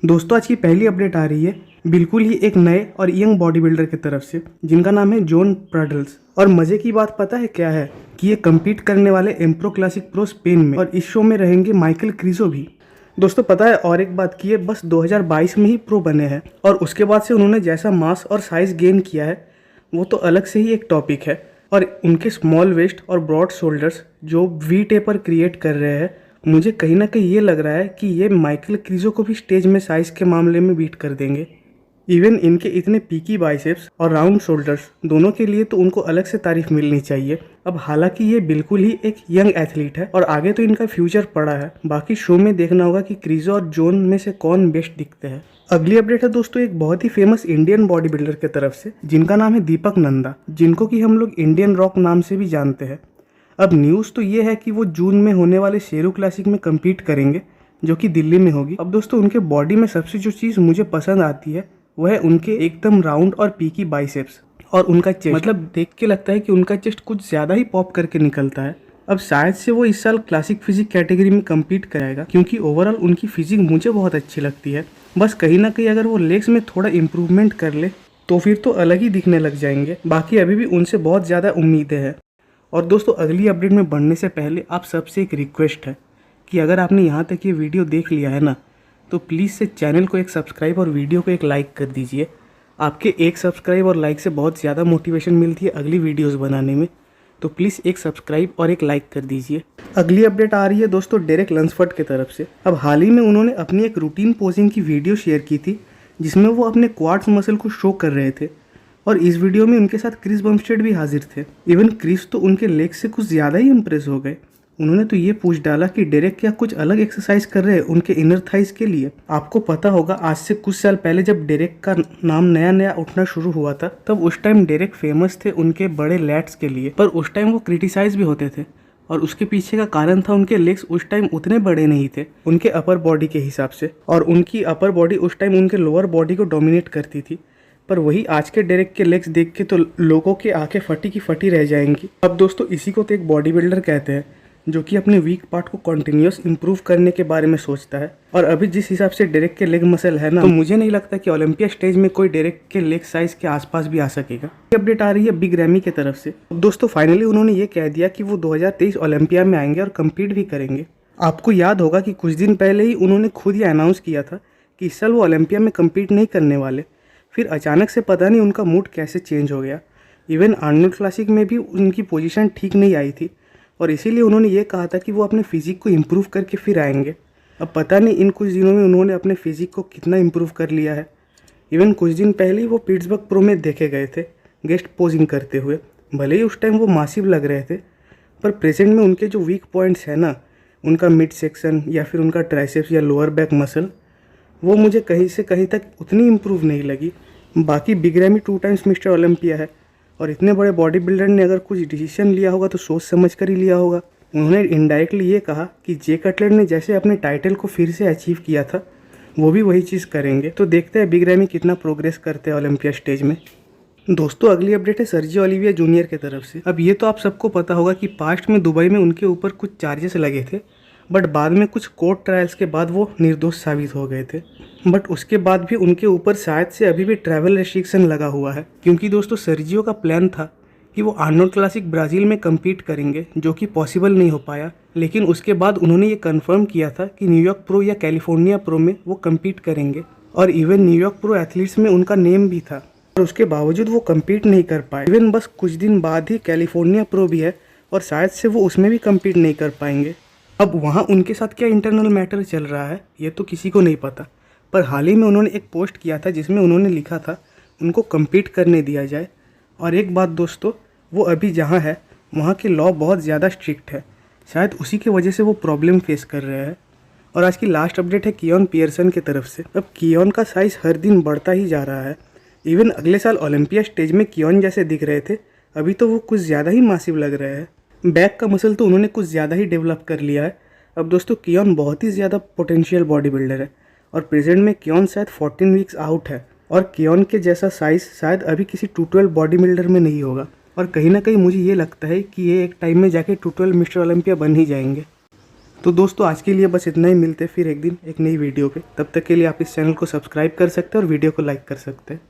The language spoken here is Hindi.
दोस्तों आज की पहली अपडेट आ रही है बिल्कुल ही एक नए और यंग बॉडी बिल्डर की तरफ से, जिनका नाम है जॉन प्राडल्स। और मज़े की बात पता है क्या है कि ये कम्पीट करने वाले एम्प्रो क्लासिक प्रो स्पेन में, और इस शो में रहेंगे माइकल क्रीजो भी। दोस्तों पता है और एक बात की है, बस 2022 में ही प्रो बने हैं और उसके बाद से उन्होंने जैसा मास और साइज गेन किया है वो तो अलग से ही एक टॉपिक है। और उनके स्मॉल वेस्ट और ब्रॉड शोल्डर्स जो वी टेपर क्रिएट कर रहे हैं, मुझे कहीं ना कहीं ये लग रहा है कि ये माइकल क्रीजो को भी स्टेज में साइज के मामले में बीट कर देंगे। इवन इनके इतने पीकी बाइसेप्स और राउंड शोल्डर्स दोनों के लिए तो उनको अलग से तारीफ मिलनी चाहिए। अब हालांकि ये बिल्कुल ही एक यंग एथलीट है और आगे तो इनका फ्यूचर पड़ा है, बाकी शो में देखना होगा कि क्रीजो और जोन में से कौन बेस्ट दिखते हैं। अगली अपडेट है दोस्तों एक बहुत ही फेमस इंडियन बॉडी बिल्डर की तरफ से, जिनका नाम है दीपक नंदा, जिनको कि हम लोग इंडियन रॉक नाम से भी जानते हैं। अब न्यूज़ तो ये है कि वो जून में होने वाले शेरू क्लासिक में कम्पीट करेंगे, जो कि दिल्ली में होगी। अब दोस्तों उनके बॉडी में सबसे जो चीज़ मुझे पसंद आती है वह है उनके एकदम राउंड और पीकी बाइसेप्स और उनका चेस्ट। मतलब देख के लगता है कि उनका चेस्ट कुछ ज़्यादा ही पॉप करके निकलता है। अब शायद से वो इस साल क्लासिक फिजिक कैटेगरी में कम्पीट कराएगा, क्योंकि ओवरऑल उनकी फिजिक मुझे बहुत अच्छी लगती है। बस कहीं ना कहीं अगर वो लेग्स में थोड़ा इम्प्रूवमेंट कर ले तो फिर तो अलग ही दिखने लग जाएंगे। बाकी अभी भी उनसे बहुत ज़्यादा उम्मीदें हैं। और दोस्तों अगली अपडेट में बढ़ने से पहले आप सबसे एक रिक्वेस्ट है कि अगर आपने यहाँ तक ये वीडियो देख लिया है ना, तो प्लीज़ से चैनल को एक सब्सक्राइब और वीडियो को एक लाइक कर दीजिए। आपके एक सब्सक्राइब और लाइक से बहुत ज़्यादा मोटिवेशन मिलती है अगली वीडियोस बनाने में, तो प्लीज़ एक सब्सक्राइब और एक लाइक कर दीजिए। अगली अपडेट आ रही है दोस्तों डेरेक लंसफर्ड की तरफ से। अब हाल ही में उन्होंने अपनी एक रूटीन पोजिंग की वीडियो शेयर की थी, जिसमें वो अपने क्वाड्स मसल को शो कर रहे थे और इस वीडियो में उनके साथ क्रिस बमस्टेड भी हाजिर थे। इवन क्रिस तो उनके लेग से कुछ ज़्यादा ही इम्प्रेस हो गए। उन्होंने तो ये पूछ डाला कि डेरेक क्या कुछ अलग एक्सरसाइज कर रहे हैं उनके इनर थाइज के लिए। आपको पता होगा आज से कुछ साल पहले जब डेरेक का नाम नया नया उठना शुरू हुआ था, तब उस टाइम डेरेक फेमस थे उनके बड़े लैट्स के लिए, पर उस टाइम वो क्रिटिसाइज भी होते थे और उसके पीछे का कारण था उनके लेग्स उस टाइम उतने बड़े नहीं थे उनके अपर बॉडी के हिसाब से, और उनकी अपर बॉडी उस टाइम उनके लोअर बॉडी को डोमिनेट करती थी। पर वही आज के डेरेक के लेग्स देख के तो लोगों के आंखें फटी की फटी रह जाएंगी। अब दोस्तों इसी को तो एक बॉडी बिल्डर कहते हैं जो कि अपने वीक पार्ट को कंटिन्यूअस इंप्रूव करने के बारे में सोचता है। और अभी जिस हिसाब से डेरेक के लेग मसल है ना, तो मुझे नहीं लगता कि ओलंपिया स्टेज में कोई डेरेक के लेग साइज के आसपास भी आ सकेगा। ये अपडेट आ रही है बिग रैमी की तरफ से। दोस्तों फाइनली उन्होंने ये कह दिया कि वो 2023 ओलंपिया में आएंगे और कम्पीट भी करेंगे। आपको याद होगा कि कुछ दिन पहले ही उन्होंने खुद ही अनाउंस किया था कि इस साल वो ओलंपिया में कम्पीट नहीं करने वाले। फिर अचानक से पता नहीं उनका मूड कैसे चेंज हो गया। इवन आर्नोल्ड क्लासिक में भी उनकी पोजीशन ठीक नहीं आई थी और इसीलिए उन्होंने ये कहा था कि वो अपने फिजिक को इम्प्रूव करके फिर आएंगे। अब पता नहीं इन कुछ दिनों में उन्होंने अपने फिजिक को कितना इम्प्रूव कर लिया है। इवन कुछ दिन पहले ही वो पिट्सबर्ग प्रो में देखे गए थे गेस्ट पोजिंग करते हुए। भले ही उस टाइम वो मासिव लग रहे थे, पर प्रेजेंट में उनके जो वीक पॉइंट्स है ना, उनका मिड सेक्शन या फिर उनका ट्राइसेप्स या लोअर बैक मसल, वो मुझे कहीं से कहीं तक उतनी इम्प्रूव नहीं लगी। बाकी big ramie 2 times mister Olympia है और इतने बड़े बॉडी बिल्डर ने अगर कुछ डिसीजन लिया होगा तो सोच समझ कर ही लिया होगा। उन्होंने इनडायरेक्टली ये कहा कि जे कटलर ने जैसे अपने टाइटल को फिर से अचीव किया था वो भी वही चीज़ करेंगे। तो देखते हैं बिग रैमी कितना प्रोग्रेस करते हैं ओलंपिया स्टेज में। दोस्तों अगली अपडेट है सर्जियो ओलिविया जूनियर की तरफ से। अब ये तो आप सबको पता होगा कि पास्ट में दुबई में उनके ऊपर कुछ चार्जेस लगे थे, बट बाद में कुछ कोर्ट ट्रायल्स के बाद वो निर्दोष साबित हो गए थे। बट उसके बाद भी उनके ऊपर शायद से अभी भी ट्रैवल रेस्ट्रिक्शन लगा हुआ है, क्योंकि दोस्तों सर्जियो का प्लान था कि वो आर्नोल्ड क्लासिक ब्राज़ील में कम्पीट करेंगे, जो कि पॉसिबल नहीं हो पाया। लेकिन उसके बाद उन्होंने ये कंफर्म किया था कि न्यूयॉर्क प्रो या कैलिफोर्निया प्रो में वो कम्पीट करेंगे, और इवन न्यूयॉर्क प्रो एथलीट्स में उनका नेम भी था, और उसके बावजूद वो कम्पीट नहीं कर पाए। इवन बस कुछ दिन बाद ही कैलिफोर्निया प्रो भी है और शायद से वो उसमें भी कम्पीट नहीं कर पाएंगे। अब वहाँ उनके साथ क्या इंटरनल मैटर चल रहा है ये तो किसी को नहीं पता, पर हाल ही में उन्होंने एक पोस्ट किया था जिसमें उन्होंने लिखा था उनको कम्पीट करने दिया जाए। और एक बात दोस्तों, वो अभी जहाँ है वहाँ के लॉ बहुत ज़्यादा स्ट्रिक्ट है, शायद उसी की वजह से वो प्रॉब्लम फेस कर रहे हैं। और आज की लास्ट अपडेट है कियोन पियर्सन की तरफ से। अब कियोन का साइज़ हर दिन बढ़ता ही जा रहा है। इवन अगले साल ओलंपिया स्टेज में कियोन जैसे दिख रहे थे, अभी तो वो कुछ ज़्यादा ही मासिव लग रहे हैं। बैक का मसल तो उन्होंने कुछ ज़्यादा ही डेवलप कर लिया है। अब दोस्तों कियोन बहुत ही ज़्यादा पोटेंशियल बॉडी बिल्डर है और प्रेजेंट में कियोन शायद 14 वीक्स आउट है, और कियोन के जैसा साइज़ शायद अभी किसी 212 बॉडी बिल्डर में नहीं होगा। और कहीं ना कहीं मुझे ये लगता है कि ये एक टाइम में जाके 212 मिस्टर ओलंपिया बन ही जाएंगे। तो दोस्तों आज के लिए बस इतना ही, मिलते फिर एक दिन एक नई वीडियो पे। तब तक के लिए आप इस चैनल को सब्सक्राइब कर सकते हैं और वीडियो को लाइक कर सकते हैं।